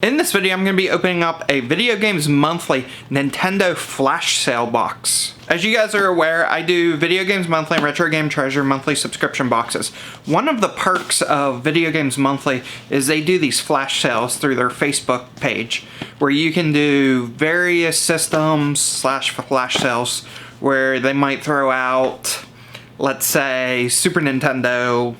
In this video, I'm going to be opening up a Video Games Monthly Nintendo Flash Sale box. As you guys are aware, I do Video Games Monthly and Retro Game Treasure monthly subscription boxes. One of the perks of Video Games Monthly is they do these flash sales through their Facebook page, where you can do various systems / flash sales where they might throw out, let's say, Super Nintendo,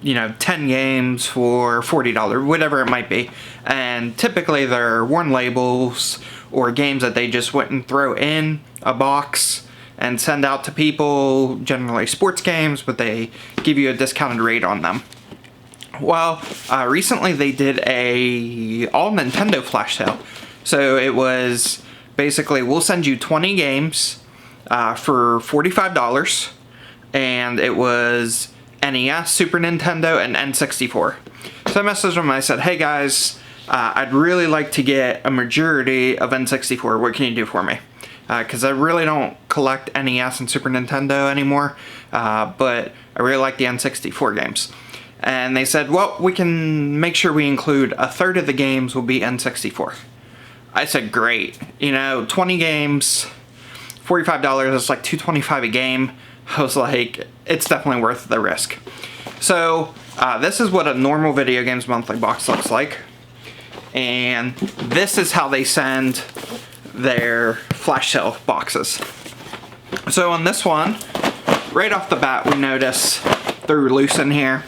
10 games for $40, whatever it might be. And typically they're worn labels or games that they just wouldn't throw in a box and send out to people, generally sports games, but they give you a discounted rate on them. Well, recently they did a all Nintendo Flash Sale. So it was basically, we'll send you 20 games for $45, and it was NES, Super Nintendo, and N64. So I messaged them and I said, hey guys, I'd really like to get a majority of N64. What can you do for me? Because I really don't collect NES and Super Nintendo anymore, but I really like the N64 games. And they said, well, we can make sure we include a third of the games will be N64. I said, great. 20 games, $45, that's like $225 a game. I was like, it's definitely worth the risk. So this is what a normal Video Games Monthly box looks like. And this is how they send their flash sale boxes. So on this one, right off the bat, we notice they're loose in here.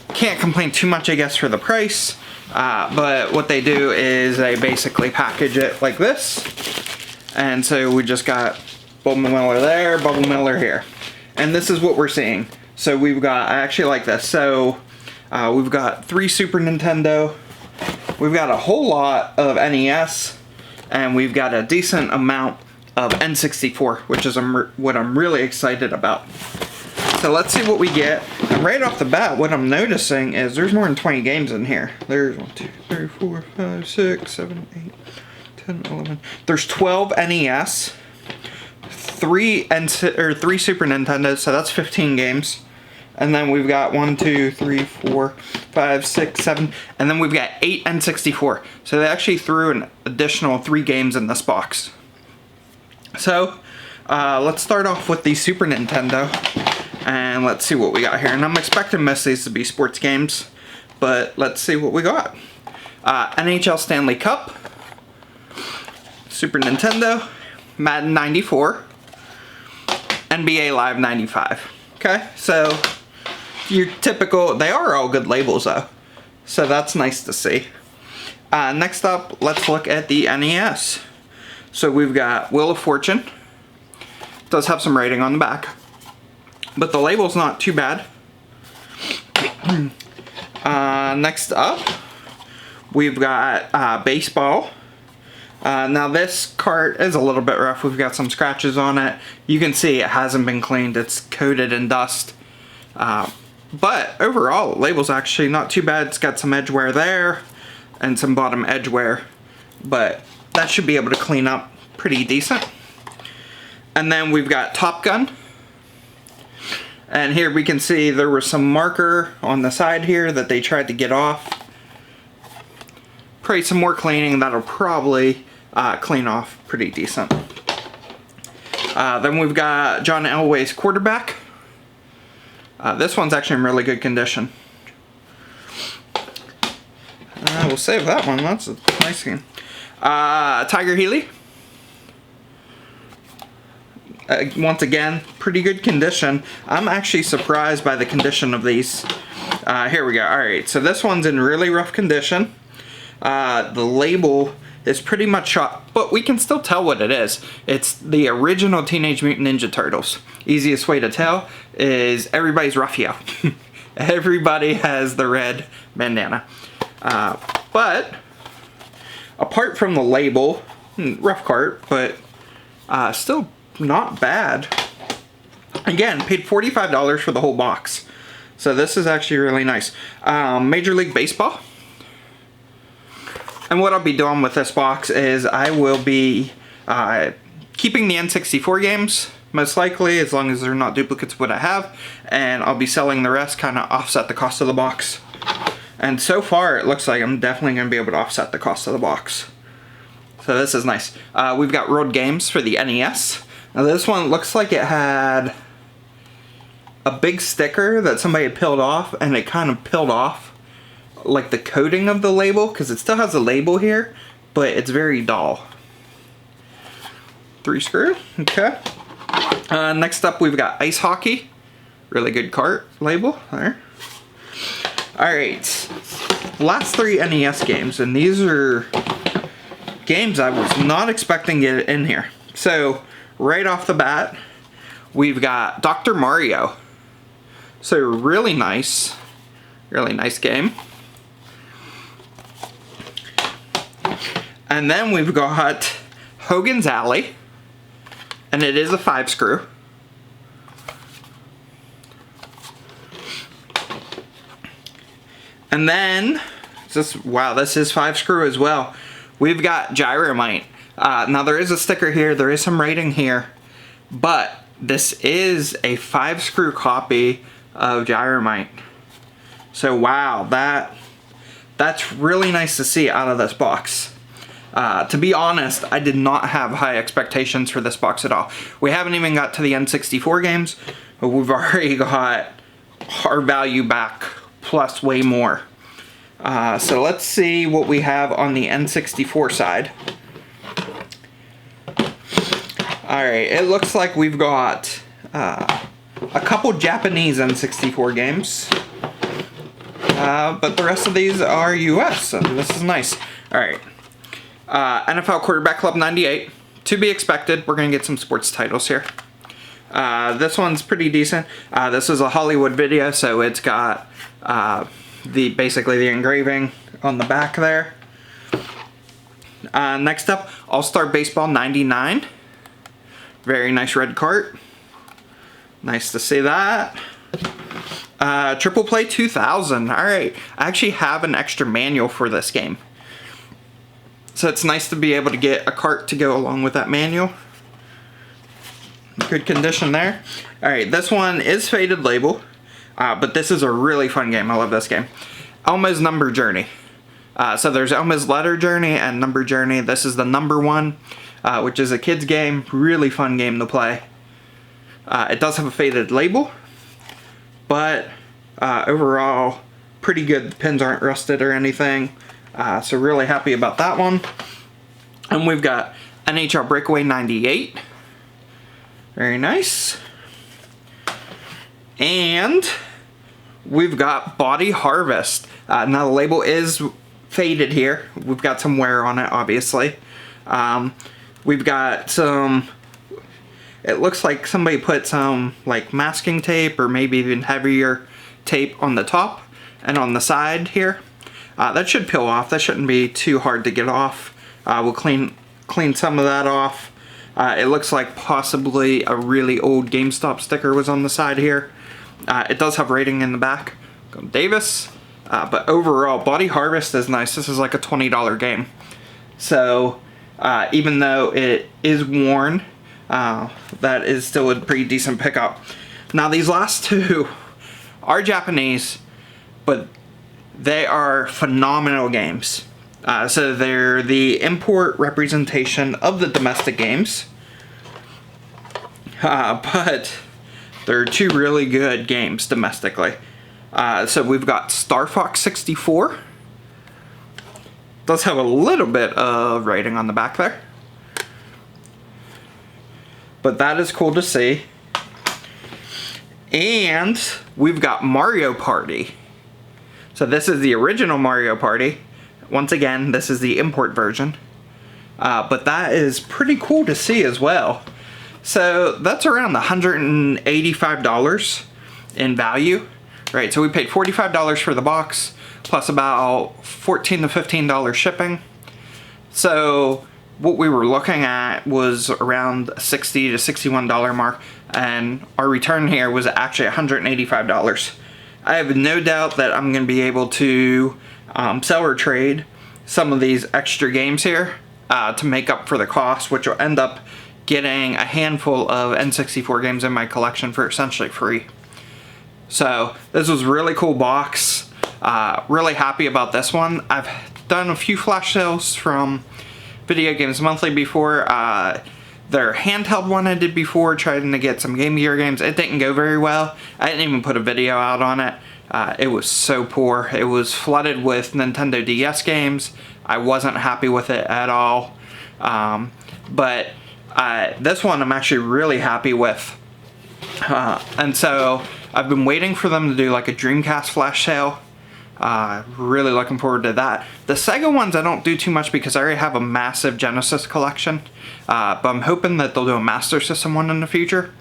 Can't complain too much, I guess, for the price. But what they do is they basically package it like this. And so we just got Bubble Miller there, Bubble Miller here. And this is what we're seeing. So we've got, I actually like this. So we've got 3 Super Nintendo. We've got a whole lot of NES. And we've got a decent amount of N64, which is what I'm really excited about. So let's see what we get. And right off the bat, what I'm noticing is there's more than 20 games in here. There's 1, 2, 3, 4, 5, 6, 7, 8, 10, 11. There's 12 NES. 3 Super Nintendos, so that's 15 games. And then we've got 1, 2, 3, 4, 5, 6, 7, and then we've got 8 N64. So they actually threw an additional 3 games in this box. So let's start off with the Super Nintendo, and let's see what we got here. And I'm expecting most of these to be sports games, but let's see what we got. NHL Stanley Cup, Super Nintendo, Madden 94, NBA Live 95. Okay, so your typical, they are all good labels though, so that's nice to see. Next up, let's look at the NES. So we've got Wheel of Fortune. It does have some rating on the back, but the label's not too bad. Next up, we've got baseball. Now this cart is a little bit rough. We've got some scratches on it. You can see it hasn't been cleaned. It's coated in dust. But overall, the label's actually not too bad. It's got some edge wear there and some bottom edge wear. But that should be able to clean up pretty decent. And then we've got Top Gun. And here we can see there was some marker on the side here that they tried to get off. Probably some more cleaning, that'll probably clean off pretty decent. Then we've got John Elway's quarterback. This one's actually in really good condition. We'll save that one, that's a nice game. Tiger Healy. Once again, pretty good condition. I'm actually surprised by the condition of these. Here we go. Alright, so this one's in really rough condition. The label is pretty much shot, but we can still tell what it is. It's the original Teenage Mutant Ninja Turtles. Easiest way to tell is everybody's Raphael. Everybody has the red bandana. But apart from the label, rough cart, but still not bad. Again, paid $45 for the whole box. So this is actually really nice. Major League Baseball. And what I'll be doing with this box is I will be keeping the N64 games, most likely, as long as they're not duplicates of what I have. And I'll be selling the rest, kind of offset the cost of the box. And so far, it looks like I'm definitely going to be able to offset the cost of the box. So this is nice. We've got World Games for the NES. Now this one looks like it had a big sticker that somebody had peeled off, and it kind of peeled off like the coating of the label, because it still has a label here, but it's very dull. 3 screw, okay. Next up we've got Ice Hockey. Really good cart label there. Alright, last 3 NES games, and these are games I was not expecting to get in here. So, right off the bat, we've got Dr. Mario. So, really nice game. And then we've got Hogan's Alley, and it is a 5 screw. And then, this is 5 screw as well. We've got Gyromite. Now there is a sticker here, there is some rating here, but this is a 5 screw copy of Gyromite. So wow, that's really nice to see out of this box. To be honest, I did not have high expectations for this box at all. We haven't even got to the N64 games, but we've already got our value back plus way more. So let's see what we have on the N64 side. Alright, it looks like we've got a couple Japanese N64 games. But the rest of these are US, so this is nice. Alright. NFL Quarterback Club 98. To be expected, we're going to get some sports titles here. This one's pretty decent. This is a Hollywood video, so it's got basically the engraving on the back there. Next up, All-Star Baseball 99. Very nice red cart. Nice to see that. Triple Play 2000. Alright, I actually have an extra manual for this game. So it's nice to be able to get a cart to go along with that manual. Good condition there. Alright, this one is faded label, but this is a really fun game. I love this game. Elmo's Number Journey. So there's Elmo's Letter Journey and Number Journey. This is the number one, which is a kid's game. Really fun game to play. It does have a faded label, but overall, pretty good. The pins aren't rusted or anything. So really happy about that one. And we've got NHL Breakaway 98. Very nice. And we've got Body Harvest. Now the label is faded here. We've got some wear on it, obviously. We've got some, it looks like somebody put some like masking tape or maybe even heavier tape on the top and on the side here. That should peel off. That shouldn't be too hard to get off. We'll clean some of that off. It looks like possibly a really old GameStop sticker was on the side here. It does have rating in the back. Go Davis. But overall, Body Harvest is nice. This is like a $20 game. So even though it is worn, that is still a pretty decent pickup. Now these last two are Japanese, but they are phenomenal games. So they're the import representation of the domestic games. But they're 2 really good games domestically. So we've got Star Fox 64. Does have a little bit of rating on the back there. But that is cool to see. And we've got Mario Party. So this is the original Mario Party. Once again, this is the import version. But that is pretty cool to see as well. So that's around $185 in value. Right, so we paid $45 for the box, plus about $14 to $15 shipping. So what we were looking at was around $60 to $61 mark, and our return here was actually $185. I have no doubt that I'm going to be able to sell or trade some of these extra games here to make up for the cost, which will end up getting a handful of N64 games in my collection for essentially free. So this was a really cool box. Really happy about this one. I've done a few flash sales from Video Games Monthly before. Their handheld one I did before, trying to get some Game Gear games. It didn't go very well. I didn't even put a video out on it. It was so poor. It was flooded with Nintendo DS games. I wasn't happy with it at all. But this one I'm actually really happy with. And so I've been waiting for them to do like a Dreamcast flash sale. Really looking forward to that. The Sega ones I don't do too much because I already have a massive Genesis collection. But I'm hoping that they'll do a Master System one in the future,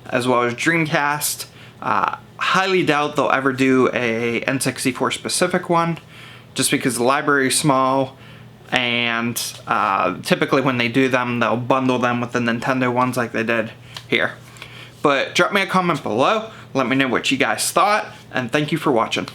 as well as Dreamcast. Highly doubt they'll ever do a N64 specific one, just because the library is small, and typically when they do them, they'll bundle them with the Nintendo ones like they did here. But drop me a comment below, let me know what you guys thought, and thank you for watching.